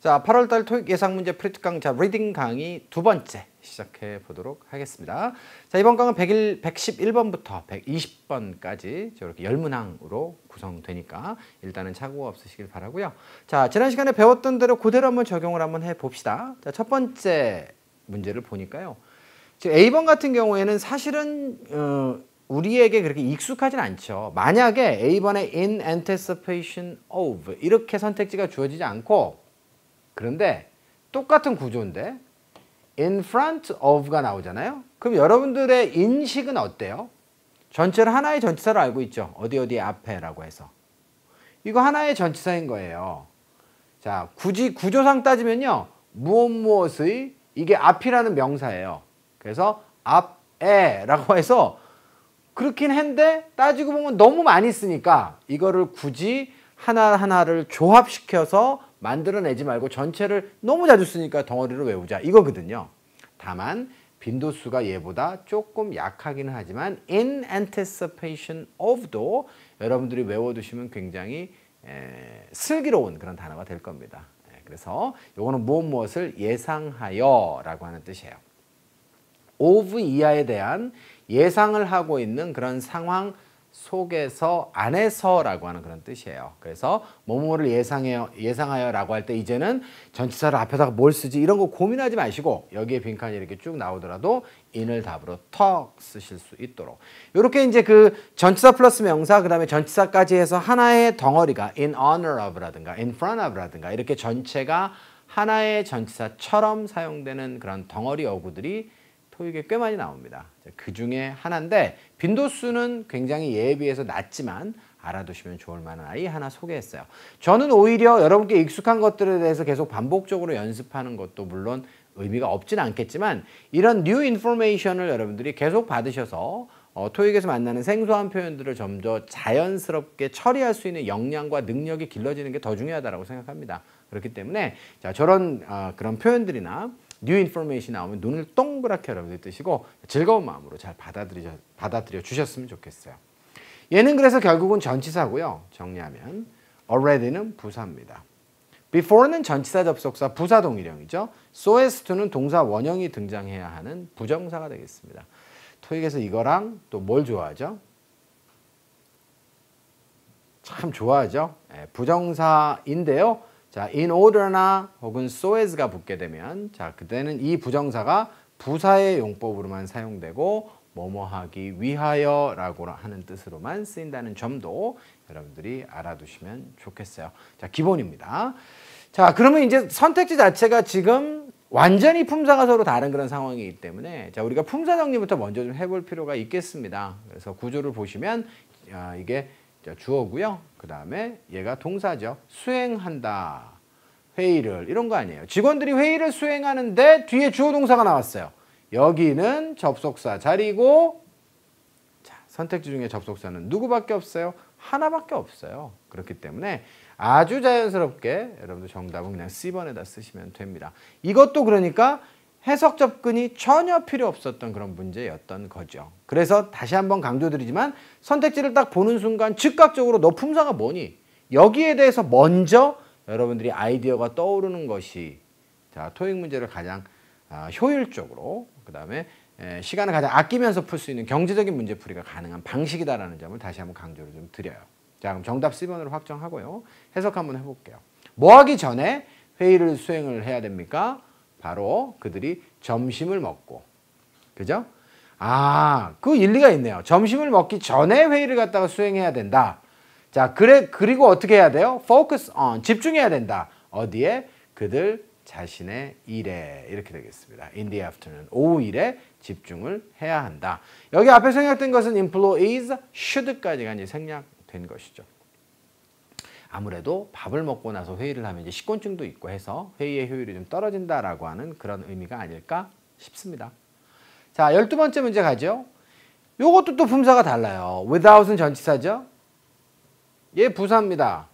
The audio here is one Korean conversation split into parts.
자, 8월달 토익 예상 문제 프리특강 자 리딩 강의 두 번째 시작해 보도록 하겠습니다. 자, 이번 강은 111번부터 120번까지 저렇게 열문항으로 구성되니까 일단은 착오가 없으시길 바라고요. 자, 지난 시간에 배웠던 대로 그대로 한번 적용을 한번 해 봅시다. 자, 첫 번째 문제를 보니까요. 지금 A번 같은 경우에는 사실은 우리에게 그렇게 익숙하진 않죠. 만약에 A번에 in anticipation of 이렇게 선택지가 주어지지 않고, 그런데 똑같은 구조인데 in front of가 나오잖아요. 그럼 여러분들의 인식은 어때요? 전체를 하나의 전치사로 알고 있죠. 어디 어디 앞에라고 해서. 이거 하나의 전치사인 거예요. 자, 굳이 구조상 따지면요. 무엇 무엇의 이게 앞이라는 명사예요. 그래서 앞에라고 해서 그렇긴 한데 따지고 보면 너무 많이 쓰니까 이거를 굳이 하나하나를 조합시켜서 만들어내지 말고 전체를 너무 자주 쓰니까 덩어리로 외우자 이거거든요. 다만 빈도수가 얘보다 조금 약하기는 하지만 in anticipation of도 여러분들이 외워두시면 굉장히 슬기로운 그런 단어가 될 겁니다. 그래서 요거는 무엇을 예상하여 라고 하는 뜻이에요. of 이하에 대한 예상을 하고 있는 그런 상황 속에서 안에서라고 하는 그런 뜻이에요. 그래서 뭐뭐를 예상하여 라고 할 때 이제는 전치사를 앞에다가 뭘 쓰지 이런 거 고민하지 마시고 여기에 빈칸이 이렇게 쭉 나오더라도 in을 답으로 턱 쓰실 수 있도록 이렇게 이제 그 전치사 플러스 명사 그 다음에 전치사까지 해서 하나의 덩어리가 in honor of라든가 in front of라든가 이렇게 전체가 하나의 전치사처럼 사용되는 그런 덩어리 어구들이 토익에 꽤 많이 나옵니다. 그 중에 하나인데 빈도수는 굉장히 얘에 비해서 낮지만 알아두시면 좋을 만한 아이 하나 소개했어요. 저는 오히려 여러분께 익숙한 것들에 대해서 계속 반복적으로 연습하는 것도 물론 의미가 없진 않겠지만 이런 new information을 여러분들이 계속 받으셔서 토익에서 만나는 생소한 표현들을 좀 더 자연스럽게 처리할 수 있는 역량과 능력이 길러지는 게 더 중요하다고 생각합니다. 그렇기 때문에 자, 저런 그런 표현들이나 new information 나오면 눈을 동그랗게 여러분들 뜨시고 즐거운 마음으로 잘 받아들여 주셨으면 좋겠어요. 얘는 그래서 결국은 전치사고요. 정리하면 already는 부사입니다. before는 전치사 접속사 부사 동일형이죠. so as to는 동사 원형이 등장해야 하는 부정사가 되겠습니다. 토익에서 이거랑 또 뭘 좋아하죠? 참 좋아하죠. 부정사인데요. 자, in order나 혹은 so as가 붙게 되면 자, 그때는 이 부정사가 부사의 용법으로만 사용되고 뭐뭐하기 위하여라고 하는 뜻으로만 쓰인다는 점도 여러분들이 알아두시면 좋겠어요. 자, 기본입니다. 자, 그러면 이제 선택지 자체가 지금 완전히 품사가 서로 다른 그런 상황이기 때문에 자, 우리가 품사 정리부터 먼저 좀 해볼 필요가 있겠습니다. 그래서 구조를 보시면 이게 주어고요. 그 다음에 얘가 동사죠. 수행한다. 회의를 이런 거 아니에요. 직원들이 회의를 수행하는데 뒤에 주어 동사가 나왔어요. 여기는 접속사 자리고 자, 선택지 중에 접속사는 누구밖에 없어요? 하나밖에 없어요. 그렇기 때문에 아주 자연스럽게 여러분들 정답은 그냥 C번에다 쓰시면 됩니다. 이것도 그러니까 해석 접근이 전혀 필요 없었던 그런 문제였던 거죠. 그래서 다시 한번 강조드리지만 선택지를 딱 보는 순간 즉각적으로 너 품사가 뭐니? 여기에 대해서 먼저 여러분들이 아이디어가 떠오르는 것이 자, 토익 문제를 가장 효율적으로 그 다음에 시간을 가장 아끼면서 풀 수 있는 경제적인 문제풀이가 가능한 방식이다라는 점을 다시 한번 강조를 좀 드려요. 자, 그럼 정답 C번으로 확정하고요. 해석 한번 해볼게요. 뭐 하기 전에 회의를 수행을 해야 됩니까? 바로 그들이 점심을 먹고, 그죠? 그 일리가 있네요. 점심을 먹기 전에 회의를 갖다가 수행해야 된다. 자, 그리고 어떻게 해야 돼요? focus on, 집중해야 된다. 어디에? 그들 자신의 일에 이렇게 되겠습니다. in the afternoon, 오후 일에 집중을 해야 한다. 여기 앞에 생략된 것은 employees should까지가 이제 생략된 것이죠. 아무래도 밥을 먹고 나서 회의를 하면 이제 식곤증도 있고 해서 회의의 효율이 좀 떨어진다라고 하는 그런 의미가 아닐까 싶습니다. 자, 12번째 문제 가죠. 요것도 또 품사가 달라요. without은 전치사죠. 얘 부사입니다.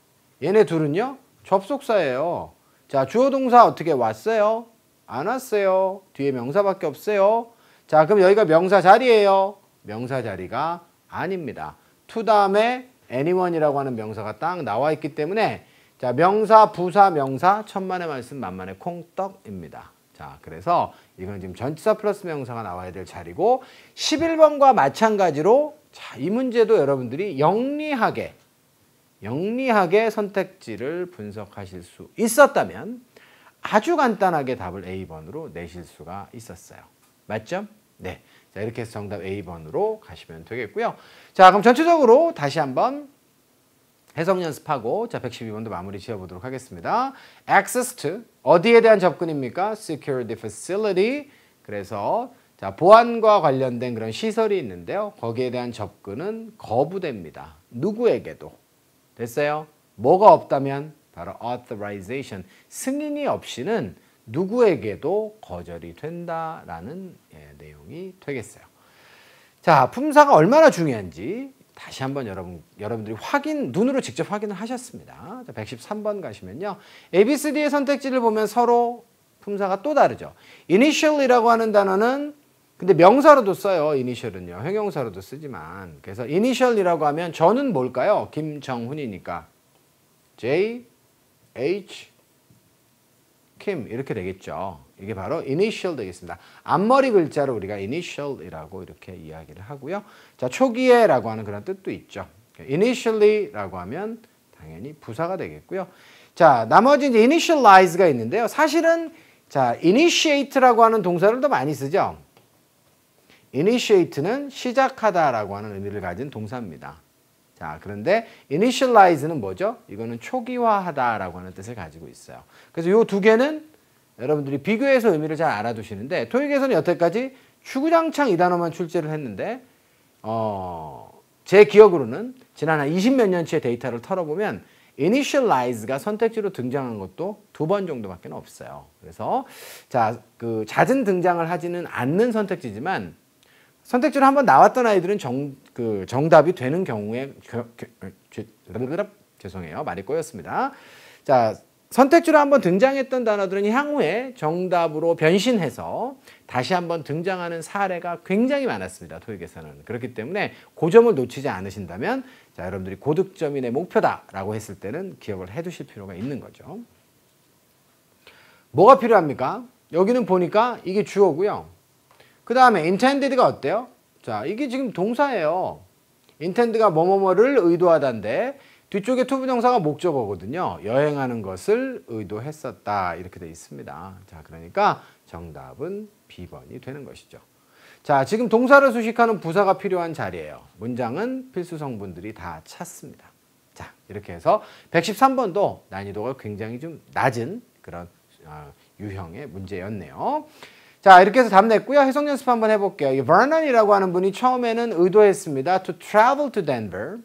얘네 둘은요 접속사예요. 자, 주어 동사 어떻게 왔어요? 안 왔어요. 뒤에 명사밖에 없어요. 자, 그럼 여기가 명사 자리예요. 명사 자리가 아닙니다. to 다음에 anyone이라고 하는 명사가 딱 나와 있기 때문에 자, 명사, 부사, 명사, 천만의 말씀, 만만의 콩떡입니다. 자, 그래서 이건 지금 전치사 플러스 명사가 나와야 될 자리고 11번과 마찬가지로 자, 이 문제도 여러분들이 영리하게 선택지를 분석하실 수 있었다면 아주 간단하게 답을 A번으로 내실 수가 있었어요. 맞죠? 네. 자, 이렇게 해서 정답 A번으로 가시면 되겠고요. 자, 그럼 전체적으로 다시 한번 해석 연습하고 자, 112번도 마무리 지어보도록 하겠습니다. Access to 어디에 대한 접근입니까? Secure the facility. 그래서 자, 보안과 관련된 그런 시설이 있는데요. 거기에 대한 접근은 거부됩니다. 누구에게도. 됐어요? 뭐가 없다면 바로 authorization. 승인이 없이는 누구에게도 거절이 된다라는 내용이 되겠어요. 자, 품사가 얼마나 중요한지 다시 한번 여러분들이 눈으로 직접 확인을 하셨습니다. 자, 113번 가시면요. A, B, C, D의 선택지를 보면 서로 품사가 또 다르죠. initial이라고 하는 단어는 근데 명사로도 써요. initial은요. 형용사로도 쓰지만. 그래서 initial이라고 하면 저는 뭘까요? 김정훈이니까. J, H, Kim 이렇게 되겠죠. 이게 바로 initial 되겠습니다. 앞머리 글자로 우리가 initial이라고 이렇게 이야기를 하고요. 자, 초기에라고 하는 그런 뜻도 있죠. initially라고 하면 당연히 부사가 되겠고요. 자, 나머지 이제 initialize가 있는데요. 사실은 자, initiate라고 하는 동사를 더 많이 쓰죠. initiate는 시작하다라고 하는 의미를 가진 동사입니다. 자, 그런데 initialize는 뭐죠? 이거는 초기화하다라고 하는 뜻을 가지고 있어요. 그래서 이 두 개는 여러분들이 비교해서 의미를 잘 알아두시는데 토익에서는 여태까지 주구장창 이 단어만 출제를 했는데 제 기억으로는 지난 한 20몇 년치의 데이터를 털어보면 initialize가 선택지로 등장한 것도 2번 정도밖에 없어요. 그래서 자, 그 잦은 등장을 하지는 않는 선택지지만 선택지로 한번 나왔던 아이들은 정답이 되는 경우에 죄송해요. 말이 꼬였습니다. 자, 선택지로 한번 등장했던 단어들은 향후에 정답으로 변신해서 다시 한번 등장하는 사례가 굉장히 많았습니다. 토익에서는. 그렇기 때문에 그 점을 놓치지 않으신다면 자, 여러분들이 고득점이 내 목표다라고 했을 때는 기억을 해두실 필요가 있는 거죠. 뭐가 필요합니까? 여기는 보니까 이게 주어고요. 그 다음에 intended가 어때요? 자, 이게 지금 동사예요. intended가 뭐뭐뭐를 의도하다인데 뒤쪽에 투부정사가 목적어거든요. 여행하는 것을 의도했었다 이렇게 돼 있습니다. 자, 그러니까 정답은 B번이 되는 것이죠. 자, 지금 동사를 수식하는 부사가 필요한 자리예요. 문장은 필수 성분들이 다 찼습니다. 자, 이렇게 해서 113번도 난이도가 굉장히 좀 낮은 그런 유형의 문제였네요. 자, 이렇게 해서 답 냈고요. 해석 연습 한번 해볼게요. 이 Vernon이라고 하는 분이 처음에는 의도했습니다. To travel to Denver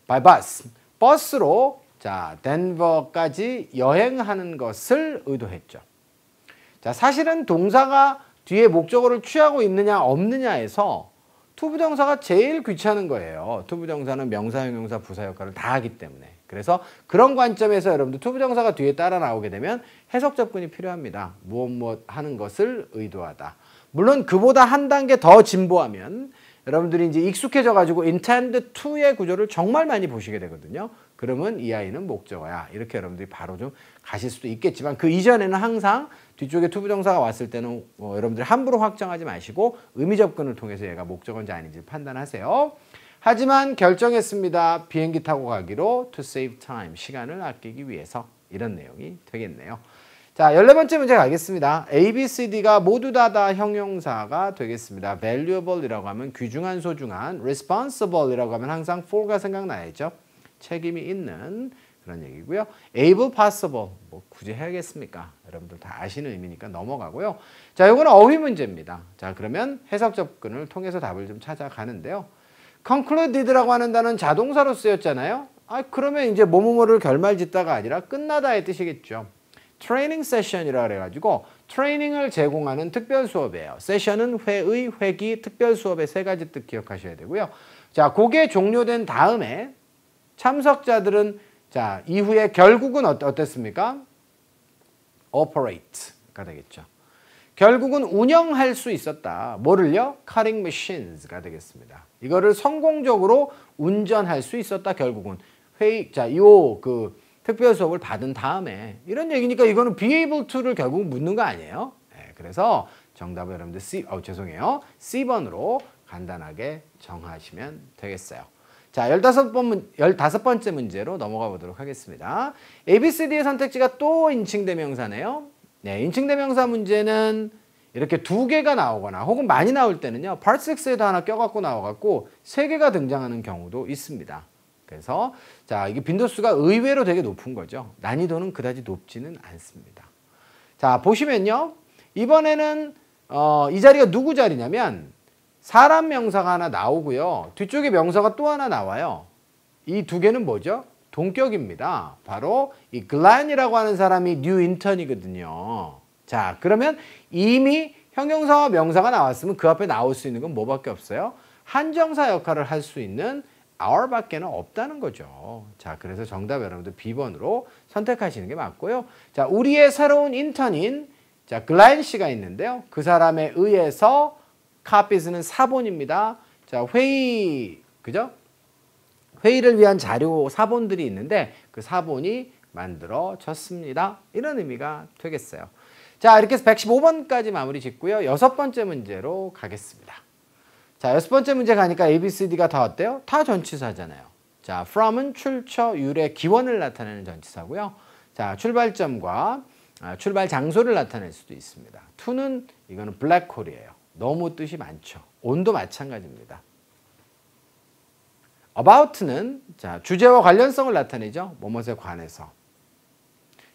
by bus. 버스로 자, 덴버까지 여행하는 것을 의도했죠. 자, 사실은 동사가 뒤에 목적어를 취하고 있느냐 없느냐에서 투부정사가 제일 귀찮은 거예요. 투부정사는 명사, 형용사, 부사 역할을 다 하기 때문에. 그래서 그런 관점에서 여러분들 투부정사가 뒤에 따라 나오게 되면 해석 접근이 필요합니다. 무엇 하는 것을 의도하다. 물론 그보다 한 단계 더 진보하면 여러분들이 이제 익숙해져 가지고 intend to의 구조를 정말 많이 보시게 되거든요. 그러면 이 아이는 목적어야. 이렇게 여러분들이 바로 좀 가실 수도 있겠지만 그 이전에는 항상 뒤쪽에 투부정사가 왔을 때는 여러분들이 함부로 확정하지 마시고 의미 접근을 통해서 얘가 목적어인지 아닌지 판단하세요. 하지만 결정했습니다. 비행기 타고 가기로 to save time. 시간을 아끼기 위해서 이런 내용이 되겠네요. 자, 14번째 문제 가겠습니다. A, B, C, D가 모두 다 형용사가 되겠습니다. valuable이라고 하면 귀중한, 소중한, responsible이라고 하면 항상 for가 생각나야죠. 책임이 있는 그런 얘기고요. able, possible, 뭐 굳이 해야겠습니까? 여러분들 다 아시는 의미니까 넘어가고요. 자, 이거는 어휘 문제입니다. 자, 그러면 해석 접근을 통해서 답을 좀 찾아가는데요. concluded라고 하는 단어는 자동사로 쓰였잖아요. 그러면 이제 뭐뭐뭐를 결말짓다가 아니라 끝나다의 뜻이겠죠. 트레이닝 세션이라 그래가지고 트레이닝을 제공하는 특별 수업이에요. 세션은 회의, 회기, 특별 수업의 세 가지 뜻 기억하셔야 되고요. 자, 그게 종료된 다음에 참석자들은 자, 이후에 결국은 어땠습니까? operate가 되겠죠. 결국은 운영할 수 있었다. 뭐를요? cutting machines가 되겠습니다. 이거를 성공적으로 운전할 수 있었다. 결국은 회의, 자, 요 특별 수업을 받은 다음에 이런 얘기니까 이거는 be able to를 결국 묻는 거 아니에요? 네, 그래서 정답을 여러분들 죄송해요. C번으로 간단하게 정하시면 되겠어요. 자, 15번째 문제로 넘어가 보도록 하겠습니다. ABCD의 선택지가 또 인칭대명사네요. 네, 인칭대명사 문제는 이렇게 2개가 나오거나 혹은 많이 나올 때는요. Part 6에도 하나 껴갖고 나와갖고 3개가 등장하는 경우도 있습니다. 그래서 자, 이게 빈도수가 의외로 되게 높은 거죠. 난이도는 그다지 높지는 않습니다. 자, 보시면요. 이번에는 이 자리가 누구 자리냐면 사람 명사가 하나 나오고요. 뒤쪽에 명사가 또 하나 나와요. 이 2개는 뭐죠? 동격입니다. 바로 이 글렌이라고 하는 사람이 뉴 인턴이거든요. 자, 그러면 이미 형용사와 명사가 나왔으면 그 앞에 나올 수 있는 건 뭐밖에 없어요? 한정사 역할을 할 수 있는 our밖에는 없다는 거죠. 자, 그래서 정답 여러분들 B번으로 선택하시는 게 맞고요. 자, 우리의 새로운 인턴인 자, 글렌 씨가 있는데요. 그 사람에 의해서 copies는 사본입니다. 자, 그죠? 회의를 위한 자료 사본들이 있는데 그 사본이 만들어졌습니다. 이런 의미가 되겠어요. 자, 이렇게 해서 115번까지 마무리 짓고요. 6번째 문제로 가겠습니다. 자, 6번째 문제 가니까 ABCD가 다 어때요? 다 전치사잖아요. 자, from은 출처, 유래, 기원을 나타내는 전치사고요. 자, 출발점과 출발 장소를 나타낼 수도 있습니다. to는 이거는 블랙홀이에요. 너무 뜻이 많죠. on도 마찬가지입니다. about는 자, 주제와 관련성을 나타내죠. 뭐뭐에 관해서.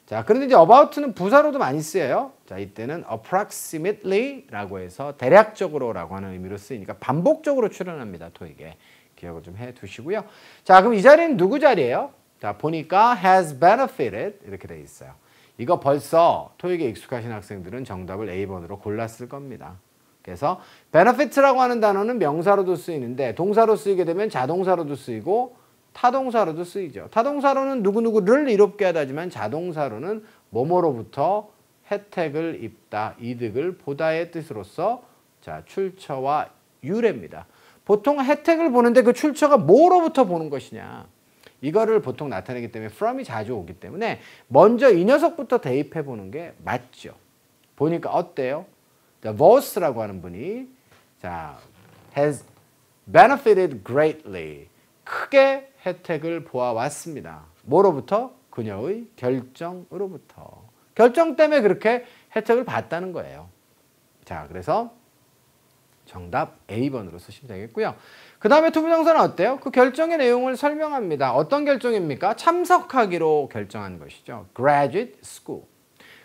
자, 그런데 이제 about는 부사로도 많이 쓰여요. 자, 이때는 approximately라고 해서 대략적으로라고 하는 의미로 쓰이니까 반복적으로 출현합니다. 토익에. 기억을 좀 해 두시고요. 자, 그럼 이 자리는 누구 자리예요? 자, 보니까 has benefited 이렇게 돼 있어요. 이거 벌써 토익에 익숙하신 학생들은 정답을 A번으로 골랐을 겁니다. 그래서 benefit라고 하는 단어는 명사로도 쓰이는데 동사로 쓰이게 되면 자동사로도 쓰이고 타동사로도 쓰이죠. 타동사로는 누구누구를 이롭게 하다지만 자동사로는 뭐뭐로부터 혜택을 입다, 이득을 보다의 뜻으로서 자, 출처와 유래입니다. 보통 혜택을 보는데 그 출처가 뭐로부터 보는 것이냐. 이거를 보통 나타내기 때문에 from이 자주 오기 때문에 먼저 이 녀석부터 대입해 보는 게 맞죠. 보니까 어때요? voss라고 하는 분이 자, has benefited greatly. 크게 혜택을 보아왔습니다. 뭐로부터? 그녀의 결정으로부터. 결정 때문에 그렇게 혜택을 받다는 거예요. 자, 그래서 정답 A번으로 쓰시면 되겠고요. 그 다음에 투부정사는 어때요? 그 결정의 내용을 설명합니다. 어떤 결정입니까? 참석하기로 결정한 것이죠. Graduate School.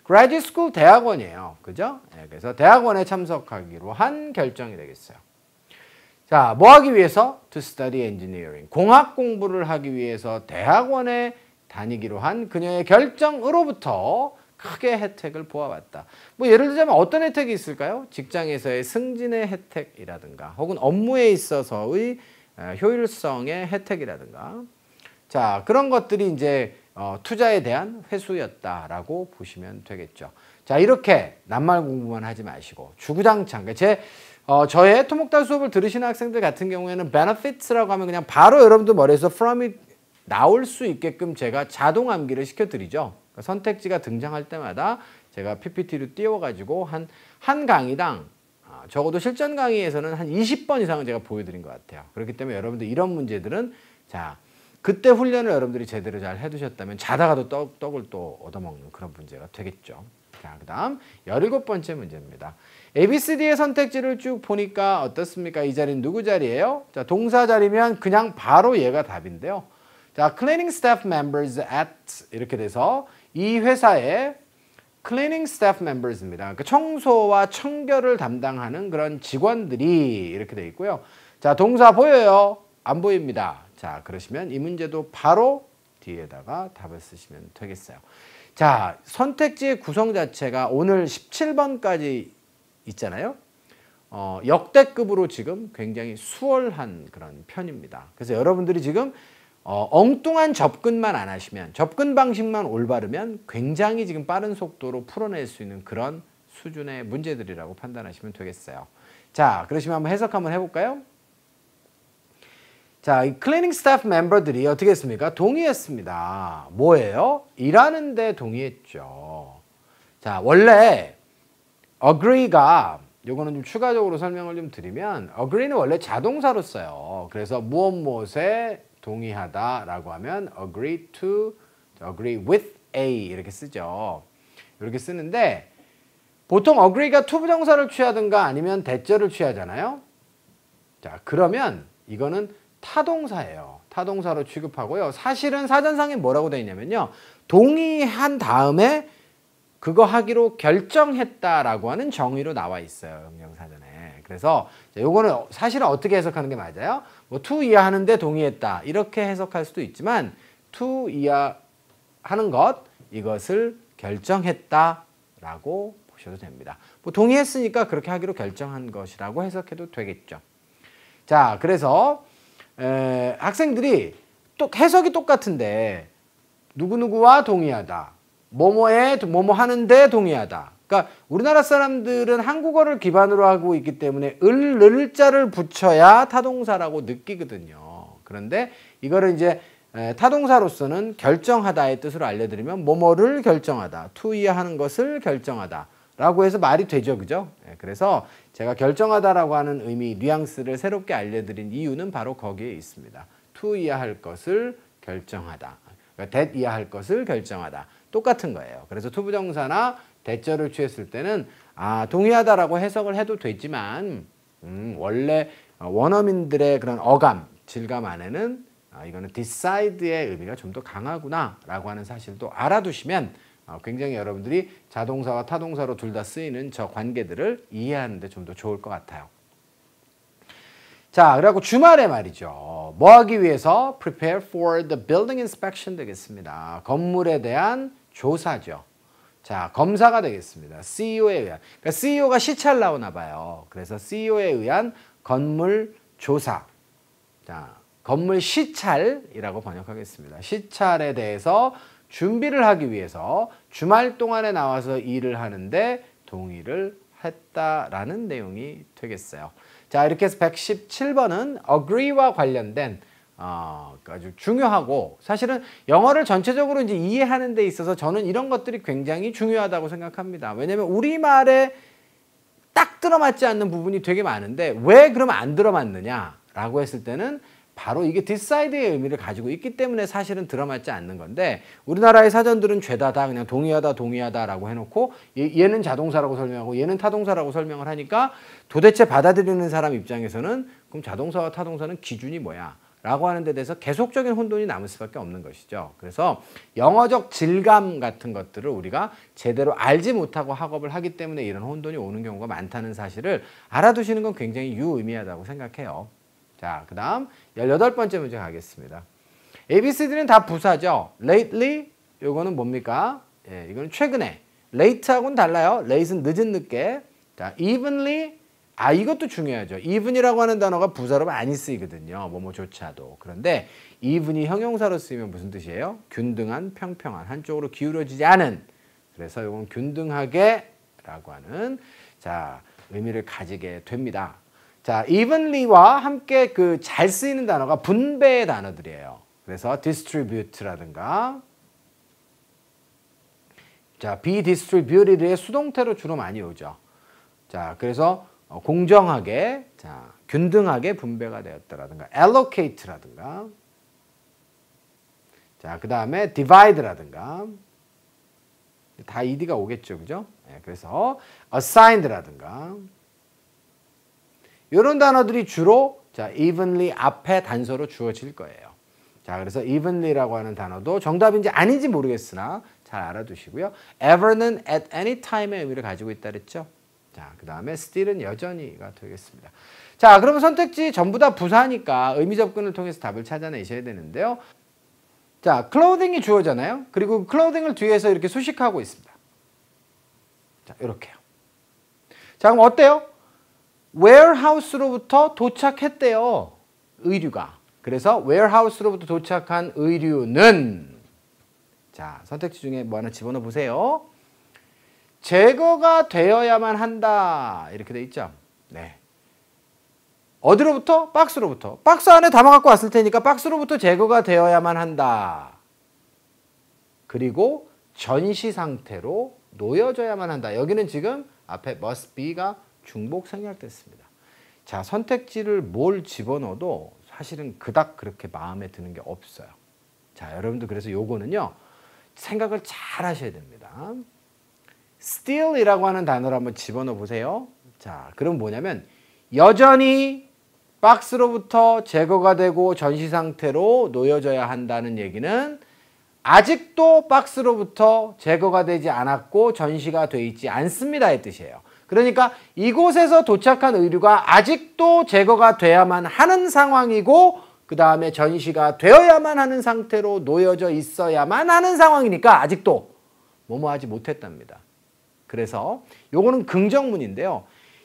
Graduate School 대학원이에요. 그죠? 네, 그래서 대학원에 참석하기로 한 결정이 되겠어요. 자, 뭐 하기 위해서? To study engineering. 공학 공부를 하기 위해서 대학원에 다니기로 한 그녀의 결정으로부터 크게 혜택을 보아왔다. 뭐 예를 들자면 어떤 혜택이 있을까요? 직장에서의 승진의 혜택이라든가 혹은 업무에 있어서의 효율성의 혜택이라든가 자, 그런 것들이 이제 투자에 대한 회수였다라고 보시면 되겠죠. 자, 이렇게 낱말 공부만 하지 마시고 주구장창 저의 토목달 수업을 들으시는 학생들 같은 경우에는 benefits라고 하면 그냥 바로 여러분들 머리에서 from이 나올 수 있게끔 제가 자동 암기를 시켜드리죠. 그러니까 선택지가 등장할 때마다 제가 PPT로 띄워가지고 한 강의당 적어도 실전 강의에서는 한 20번 이상은 제가 보여드린 것 같아요. 그렇기 때문에 여러분들 이런 문제들은 자, 그때 훈련을 여러분들이 제대로 잘 해두셨다면 자다가도 떡을 또 얻어먹는 그런 문제가 되겠죠. 자, 그 다음 17번째 문제입니다. ABCD의 선택지를 쭉 보니까 어떻습니까? 이 자리는 누구 자리예요? 자, 동사 자리면 그냥 바로 얘가 답인데요. 자, cleaning staff members at 이렇게 돼서 이 회사의 cleaning staff members입니다. 그러니까 청소와 청결을 담당하는 그런 직원들이 이렇게 돼 있고요. 자, 동사 보여요? 안 보입니다. 자, 그러시면 이 문제도 바로 뒤에다가 답을 쓰시면 되겠어요. 자, 선택지의 구성 자체가 오늘 17번까지 있잖아요. 역대급으로 지금 굉장히 수월한 그런 편입니다. 그래서 여러분들이 지금 엉뚱한 접근만 안 하시면 접근 방식만 올바르면 굉장히 지금 빠른 속도로 풀어낼 수 있는 그런 수준의 문제들이라고 판단하시면 되겠어요. 자, 그러시면 한번 해석 한번 해볼까요? 자, 이 클리닝 스태프 멤버들이 어떻게 했습니까? 동의했습니다. 뭐예요? 일하는데 동의했죠. 자, 원래 agree가 요거는 좀 추가적으로 설명을 좀 드리면 agree는 원래 자동사로 써요. 그래서 무엇에 동의하다라고 하면 agree with A 이렇게 쓰죠. 이렇게 쓰는데 보통 agree가 to 부정사를 취하든가 아니면 대절을 취하잖아요. 자, 그러면 이거는 타동사예요. 타동사로 취급하고요. 사실은 사전상에 뭐라고 되어 있냐면요. 동의한 다음에 그거 하기로 결정했다라고 하는 정의로 나와 있어요. 영영사전에. 그래서 요거는 사실은 어떻게 해석하는 게 맞아요? 뭐 to 이하하는데 동의했다. 이렇게 해석할 수도 있지만 to 이하하는 것 이것을 결정했다라고 보셔도 됩니다. 뭐 동의했으니까 그렇게 하기로 결정한 것이라고 해석해도 되겠죠. 자, 그래서 학생들이 또 해석이 똑같은데 누구누구와 동의하다. 뭐뭐 하는데 동의하다. 그러니까 우리나라 사람들은 한국어를 기반으로 하고 있기 때문에 을자를 붙여야 타동사라고 느끼거든요. 그런데 이거를 이제 타동사로서는 결정하다의 뜻으로 알려드리면 뭐뭐를 결정하다. 투이하는 것을 결정하다. 라고 해서 말이 되죠. 그죠? 그래서 제가 결정하다라고 하는 의미, 뉘앙스를 새롭게 알려드린 이유는 바로 거기에 있습니다. to 이하할 것을 결정하다. 그러니까 that 이하할 것을 결정하다. 똑같은 거예요. 그래서 to 부정사나 대절을 취했을 때는 동의하다라고 해석을 해도 되지만 원래 원어민들의 그런 어감, 질감 안에는 이거는 decide의 의미가 좀 더 강하구나라고 하는 사실도 알아두시면 굉장히 여러분들이 자동사와 타동사로 둘 다 쓰이는 저 관계들을 이해하는 데 좀 더 좋을 것 같아요. 자, 그리고 주말에 말이죠. 뭐 하기 위해서? Prepare for the building inspection 되겠습니다. 건물에 대한 조사죠. 자, 검사가 되겠습니다. CEO에 의한. 그러니까 CEO가 시찰 나오나 봐요. 그래서 CEO에 의한 건물 조사. 자, 건물 시찰이라고 번역하겠습니다. 시찰에 대해서 준비를 하기 위해서 주말 동안에 나와서 일을 하는데 동의를 했다라는 내용이 되겠어요. 자, 이렇게 해서 117번은 agree와 관련된 아주 중요하고 사실은 영어를 전체적으로 이제 이해하는 데 있어서 저는 이런 것들이 굉장히 중요하다고 생각합니다. 왜냐하면 우리말에 딱 들어맞지 않는 부분이 되게 많은데 왜 그러면 안 들어맞느냐라고 했을 때는 바로 이게 decide의 의미를 가지고 있기 때문에 사실은 들어맞지 않는 건데 우리나라의 사전들은 죄다 다 그냥 동의하다라고 해놓고 얘는 자동사라고 설명하고 얘는 타동사라고 설명을 하니까 도대체 받아들이는 사람 입장에서는 그럼 자동사와 타동사는 기준이 뭐야? 라고 하는 데 대해서 계속적인 혼돈이 남을 수밖에 없는 것이죠. 그래서 영어적 질감 같은 것들을 우리가 제대로 알지 못하고 학업을 하기 때문에 이런 혼돈이 오는 경우가 많다는 사실을 알아두시는 건 굉장히 유의미하다고 생각해요. 자, 그 다음 18번째 문제 가겠습니다. ABCD는 다 부사죠. Lately, 요거는 뭡니까? 예, 이거는 최근에. Late하고는 달라요. Late는 늦은 늦게. 자, evenly, 이것도 중요하죠. even이라고 하는 단어가 부사로 많이 쓰이거든요. 뭐뭐조차도. 그런데 even이 형용사로 쓰이면 무슨 뜻이에요? 균등한, 평평한, 한쪽으로 기울어지지 않은. 그래서 이건 균등하게 라고 하는 의미를 가지게 됩니다. 자, evenly와 함께 그 잘 쓰이는 단어가 분배의 단어들이에요. 그래서 distribute라든가 자, be distributed의 수동태로 주로 많이 오죠. 자, 그래서 공정하게, 균등하게 분배가 되었다라든가 allocate라든가 자, 그 다음에 divide라든가 다 ed가 오겠죠. 그죠? 네, 그래서 assigned라든가 이런 단어들이 주로 evenly 앞에 단서로 주어질 거예요. 자, 그래서 evenly라고 하는 단어도 정답인지 아닌지 모르겠으나 잘 알아두시고요. ever는 at any time의 의미를 가지고 있다 그랬죠. 자, 그 다음에 still은 여전히가 되겠습니다. 자, 그러면 선택지 전부 다 부사니까 의미 접근을 통해서 답을 찾아내셔야 되는데요. 자, clothing이 주어잖아요. 그리고 clothing을 뒤에서 이렇게 수식하고 있습니다. 자, 이렇게요. 자, 그럼 어때요? warehouse로부터 도착했대요. 의류가. 그래서 warehouse로부터 도착한 의류는 자, 선택지 중에 뭐 하나 집어넣어 보세요. 제거가 되어야만 한다. 이렇게 돼 있죠. 네. 어디로부터? 박스로부터. 박스 안에 담아 갖고 왔을 테니까 박스로부터 제거가 되어야만 한다. 그리고 전시 상태로 놓여져야만 한다. 여기는 지금 앞에 must be가 중복 생략됐습니다. 자, 선택지를 뭘 집어넣어도 사실은 그닥 그렇게 마음에 드는 게 없어요. 자, 여러분들 그래서 요거는요. 생각을 잘 하셔야 됩니다. still이라고 하는 단어를 한번 집어넣어 보세요. 자, 그럼 뭐냐면 여전히 박스로부터 제거가 되고 전시 상태로 놓여져야 한다는 얘기는 아직도 박스로부터 제거가 되지 않았고 전시가 되어 있지 않습니다의 뜻이에요. 그러니까 이곳에서 도착한 의류가 아직도 제거가 돼야만 하는 상황이고 그 다음에 전시가 되어야만 하는 상태로 놓여져 있어야만 하는 상황이니까 아직도 뭐뭐하지 못했답니다. 그래서 요거는 긍정문인데요.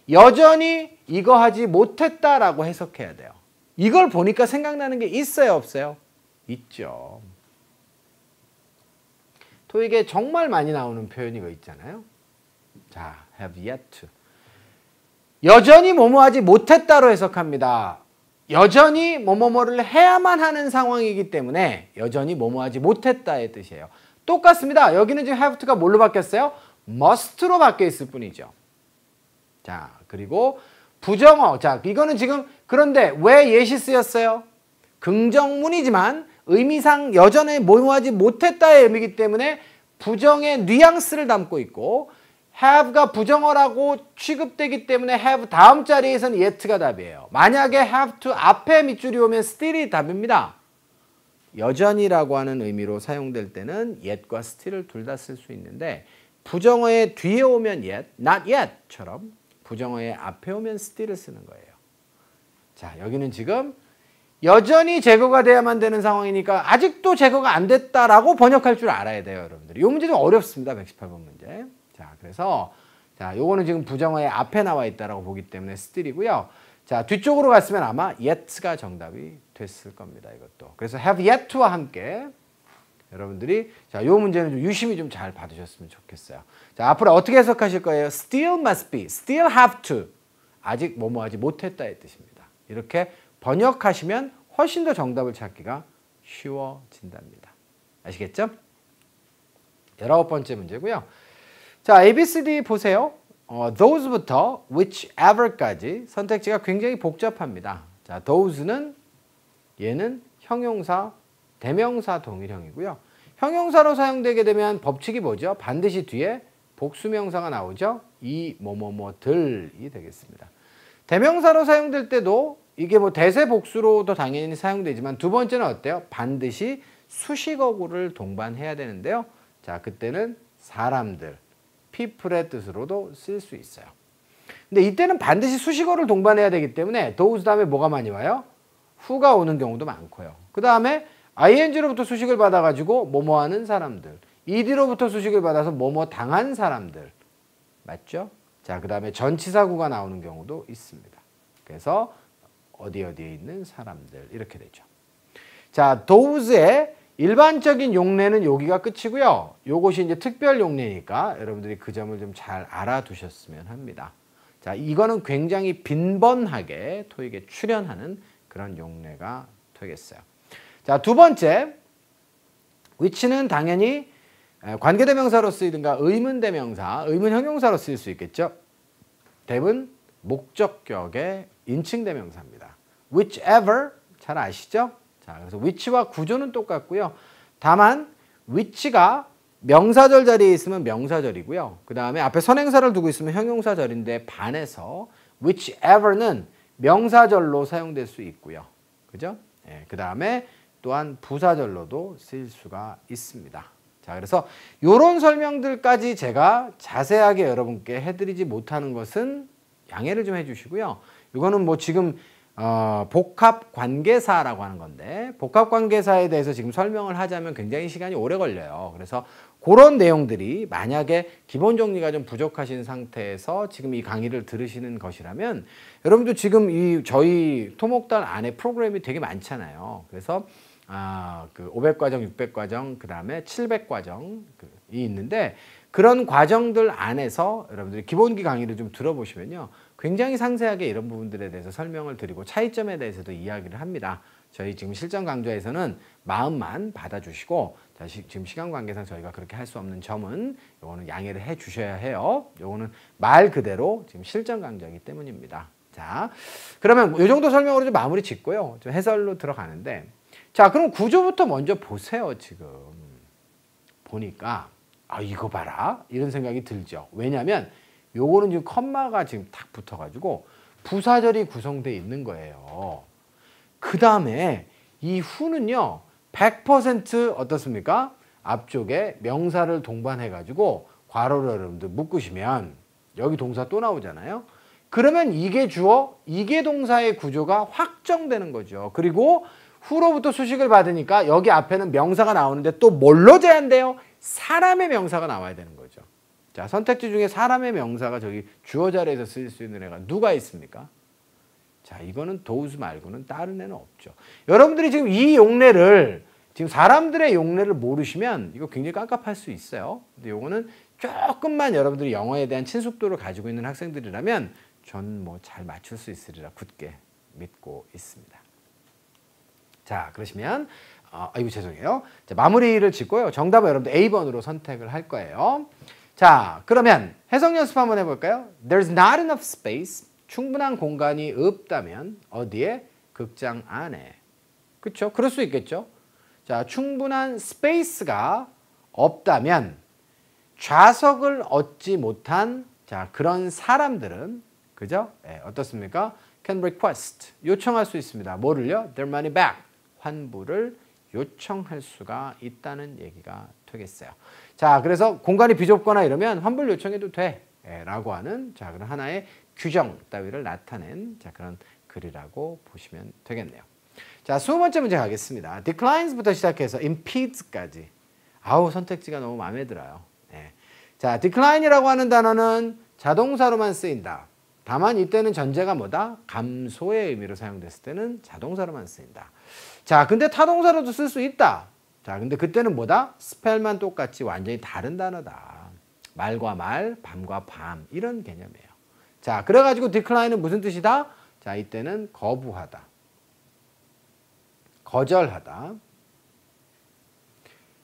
여전히 이거 하지 못했다라고 해석해야 돼요. 이걸 보니까 생각나는 게 있어요, 없어요? 있죠. 토익에 정말 많이 나오는 표현이 거 있잖아요. 자, have yet to. 여전히 뭐뭐하지 못했다로 해석합니다. 여전히 뭐뭐뭐를 해야만 하는 상황이기 때문에 여전히 뭐뭐하지 못했다의 뜻이에요. 똑같습니다. 여기는 지금 have to가 뭘로 바뀌었어요? must로 바뀌어 있을 뿐이죠. 자, 그리고 부정어. 자, 이거는 지금 그런데 왜 예시 쓰였어요? 긍정문이지만 의미상 여전히 뭐뭐하지 못했다의 의미이기 때문에 부정의 뉘앙스를 담고 있고 have가 부정어라고 취급되기 때문에 have 다음 자리에서는 yet가 답이에요. 만약에 have to 앞에 밑줄이 오면 still이 답입니다. 여전히라고 하는 의미로 사용될 때는 yet과 still을 둘 다 쓸 수 있는데 부정어의 뒤에 오면 yet, not yet처럼 부정어의 앞에 오면 still을 쓰는 거예요. 자, 여기는 지금 여전히 제거가 돼야만 되는 상황이니까 아직도 제거가 안 됐다라고 번역할 줄 알아야 돼요, 여러분들이. 이 문제 좀 어렵습니다, 118번 문제. 자, 그래서 자, 요거는 지금 부정어의 앞에 나와 있다라고 보기 때문에 still이고요. 자, 뒤쪽으로 갔으면 아마 yet가 정답이 됐을 겁니다, 이것도. 그래서 have yet to와 함께 여러분들이 자, 요 문제는 좀 유심히 좀 잘 봐두셨으면 좋겠어요. 자, 앞으로 어떻게 해석하실 거예요? still must be, still have to. 아직 뭐뭐하지 못했다의 뜻입니다. 이렇게 번역하시면 훨씬 더 정답을 찾기가 쉬워진답니다. 아시겠죠? 19번째 문제고요. 자, A, B, C, D 보세요. those부터 whichever까지 선택지가 굉장히 복잡합니다. 자, those는 얘는 형용사, 대명사 동일형이고요. 형용사로 사용되게 되면 법칙이 뭐죠? 반드시 뒤에 복수명사가 나오죠? 이 뭐뭐뭐들이 되겠습니다. 대명사로 사용될 때도 이게 뭐 대세 복수로도 당연히 사용되지만 두 번째는 어때요? 반드시 수식어구를 동반해야 되는데요. 자, 그때는 사람들, people의 뜻으로도 쓸 수 있어요. 근데 이때는 반드시 수식어를 동반해야 되기 때문에 those 다음에 뭐가 많이 와요? who가 오는 경우도 많고요. 그 다음에 ing로부터 수식을 받아가지고 뭐뭐 하는 사람들, ed로부터 수식을 받아서 뭐뭐 당한 사람들. 맞죠? 자, 그 다음에 전치사구가 나오는 경우도 있습니다. 그래서 어디에 있는 사람들 이렇게 되죠. 자, those의 일반적인 용례는 여기가 끝이고요. 요것이 이제 특별 용례니까 여러분들이 그 점을 좀 잘 알아두셨으면 합니다. 자, 이거는 굉장히 빈번하게 토익에 출연하는 그런 용례가 되겠어요. 자, 두 번째, which는 당연히 관계대명사로 쓰이든가 의문대명사, 의문형용사로 쓰일 수 있겠죠. 답은 목적격의 인칭대명사입니다. whichever 잘 아시죠? 자, 그래서 which와 구조는 똑같고요. 다만 which가 명사절 자리에 있으면 명사절이고요. 그 다음에 앞에 선행사를 두고 있으면 형용사절인데 반해서 whichever는 명사절로 사용될 수 있고요. 그죠? 예, 그 다음에 또한 부사절로도 쓰일 수가 있습니다. 자, 그래서 이런 설명들까지 제가 자세하게 여러분께 해드리지 못하는 것은 양해를 좀 해주시고요. 이거는 뭐 지금 복합관계사라고 하는 건데 복합관계사에 대해서 지금 설명을 하자면 굉장히 시간이 오래 걸려요. 그래서 그런 내용들이 만약에 기본 정리가 좀 부족하신 상태에서 지금 이 강의를 들으시는 것이라면 여러분도 지금 이 저희 토목단 안에 프로그램이 되게 많잖아요. 그래서 그 500과정, 600과정, 그 다음에 700과정이 있는데 그런 과정들 안에서 여러분들이 기본기 강의를 좀 들어보시면요. 굉장히 상세하게 이런 부분들에 대해서 설명을 드리고 차이점에 대해서도 이야기를 합니다. 저희 지금 실전 강좌에서는 마음만 받아주시고 지금 시간 관계상 저희가 그렇게 할 수 없는 점은 요거는 양해를 해 주셔야 해요. 요거는 말 그대로 지금 실전 강좌이기 때문입니다. 자, 그러면 이 정도 설명으로 좀 마무리 짓고요. 좀 해설로 들어가는데, 자, 그럼 구조부터 먼저 보세요. 지금 보니까 아, 이거 봐라 이런 생각이 들죠. 왜냐하면 요거는 지금 컴마가 지금 딱 붙어가지고 부사절이 구성되어 있는 거예요. 그 다음에 이 후는요 100% 어떻습니까? 앞쪽에 명사를 동반해가지고 괄호를 여러분들 묶으시면 여기 동사 또 나오잖아요. 그러면 이게 주어, 이게 동사의 구조가 확정되는 거죠. 그리고 후로부터 수식을 받으니까 여기 앞에는 명사가 나오는데 또 뭘로 제한돼요? 사람의 명사가 나와야 되는 거죠. 자, 선택지 중에 사람의 명사가 저기 주어 자리에서 쓰일 수 있는 애가 누가 있습니까? 자, 이거는 those 말고는 다른 애는 없죠. 여러분들이 지금 이 용례를, 지금 사람들의 용례를 모르시면 이거 굉장히 깝깝할 수 있어요. 근데 요거는 조금만 여러분들이 영어에 대한 친숙도를 가지고 있는 학생들이라면 전 뭐 잘 맞출 수 있으리라 굳게 믿고 있습니다. 자, 그러시면 아이고 죄송해요. 자, 마무리를 짓고요. 정답은 여러분들 A번으로 선택을 할 거예요. 자, 그러면 해석 연습 한번 해볼까요? There's not enough space. 충분한 공간이 없다면 어디에? 극장 안에. 그렇죠? 그럴 수 있겠죠. 자, 충분한 스페이스가 없다면 좌석을 얻지 못한 자, 그런 사람들은 그죠? 네, 어떻습니까? Can request. 요청할 수 있습니다. 뭐를요? Their money back. 환불을 요청할 수가 있다는 얘기가 되겠어요. 자, 그래서 공간이 비좁거나 이러면 환불 요청해도 돼. 라고 하는 자, 그런 하나의 규정 따위를 나타낸 자, 그런 글이라고 보시면 되겠네요. 자, 20번째 문제 가겠습니다. declines부터 시작해서 impedes까지. 아우, 선택지가 너무 마음에 들어요. 네. 자, decline이라고 하는 단어는 자동사로만 쓰인다. 다만 이때는 전제가 뭐다? 감소의 의미로 사용됐을 때는 자동사로만 쓰인다. 자, 근데 타동사로도 쓸 수 있다. 자, 근데 그때는 뭐다? 스펠만 똑같이 완전히 다른 단어다. 말과 말, 밤과 밤 이런 개념이에요. 자, 그래가지고 decline은 무슨 뜻이다? 자, 이때는 거부하다. 거절하다.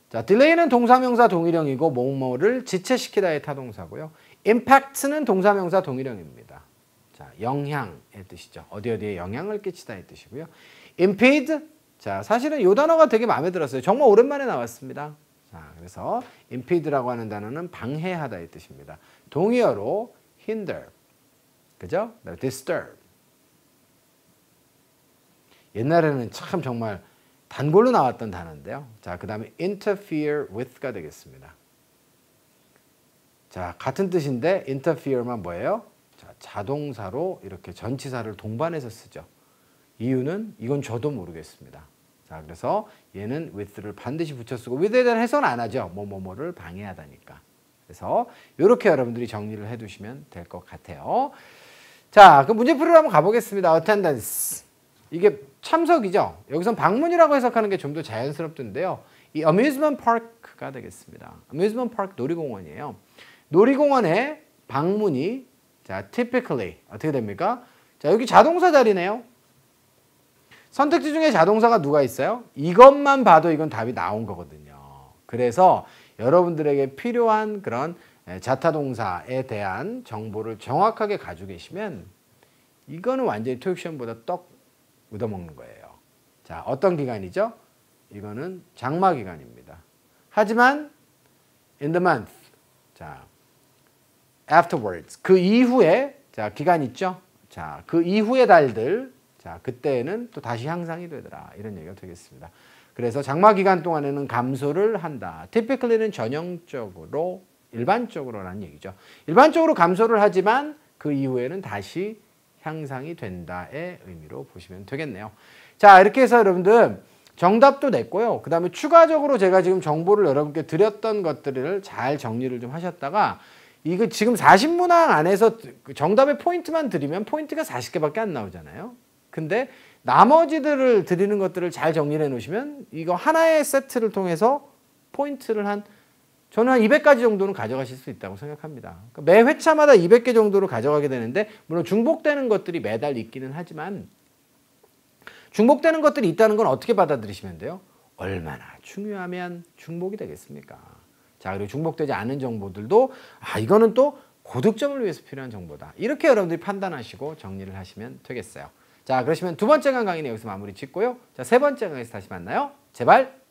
자, delay는 동사명사 동일형이고 뭐뭐를 지체시키다의 타동사고요. impact는 동사명사 동일형입니다. 자, 영향의 뜻이죠. 어디에 영향을 끼치다의 뜻이고요. impede, 자, 사실은 이 단어가 되게 마음에 들었어요. 정말 오랜만에 나왔습니다. 자, 그래서 impede라고 하는 단어는 방해하다의 뜻입니다. 동의어로 hinder, 그죠? disturb. 옛날에는 참 정말 단골로 나왔던 단어인데요. 자, 그 다음에 interfere with가 되겠습니다. 자, 같은 뜻인데 interfere만 뭐예요? 자, 자동사로 이렇게 전치사를 동반해서 쓰죠. 이유는 이건 저도 모르겠습니다. 자, 그래서 얘는 with를 반드시 붙여 쓰고 with에 대한 해석은 안 하죠. 뭐뭐뭐를 방해하다니까. 그래서 이렇게 여러분들이 정리를 해두시면 될 것 같아요. 자, 그 문제풀이로 한번 가보겠습니다. attendance. 이게 참석이죠. 여기선 방문이라고 해석하는 게 좀 더 자연스럽던데요. 이 amusement park가 되겠습니다. amusement park 놀이공원이에요. 놀이공원에 방문이 자, typically 어떻게 됩니까? 자, 여기 자동사 자리네요. 선택지 중에 자동사가 누가 있어요? 이것만 봐도 이건 답이 나온 거거든요. 그래서 여러분들에게 필요한 그런 자타동사에 대한 정보를 정확하게 가지고 계시면 이거는 완전히 토익 시험보다 떡 얻어먹는 거예요. 자, 어떤 기간이죠? 이거는 장마 기간입니다. 하지만 in the month, 자, afterwards, 그 이후에 자, 기간 있죠? 자, 그 이후의 달들, 자, 그때는 또 다시 향상이 되더라. 이런 얘기가 되겠습니다. 그래서 장마 기간 동안에는 감소를 한다. typically는 전형적으로, 일반적으로라는 얘기죠. 일반적으로 감소를 하지만 그 이후에는 다시 향상이 된다의 의미로 보시면 되겠네요. 자, 이렇게 해서 여러분들 정답도 냈고요. 그 다음에 추가적으로 제가 지금 정보를 여러분께 드렸던 것들을 잘 정리를 좀 하셨다가 이거 지금 40문항 안에서 정답의 포인트만 드리면 포인트가 40개밖에 안 나오잖아요. 근데 나머지들을 드리는 것들을 잘 정리해 놓으시면 이거 하나의 세트를 통해서 포인트를 한 저는 한 200가지 정도는 가져가실 수 있다고 생각합니다. 그러니까 매 회차마다 200개 정도를 가져가게 되는데 물론 중복되는 것들이 매달 있기는 하지만 중복되는 것들이 있다는 건 어떻게 받아들이시면 돼요? 얼마나 중요하면 중복이 되겠습니까? 자, 그리고 중복되지 않은 정보들도 이거는 또 고득점을 위해서 필요한 정보다. 이렇게 여러분들이 판단하시고 정리를 하시면 되겠어요. 자, 그러시면 두 번째 강의는 여기서 마무리 짓고요. 자, 세 번째 강의에서 다시 만나요. 제발.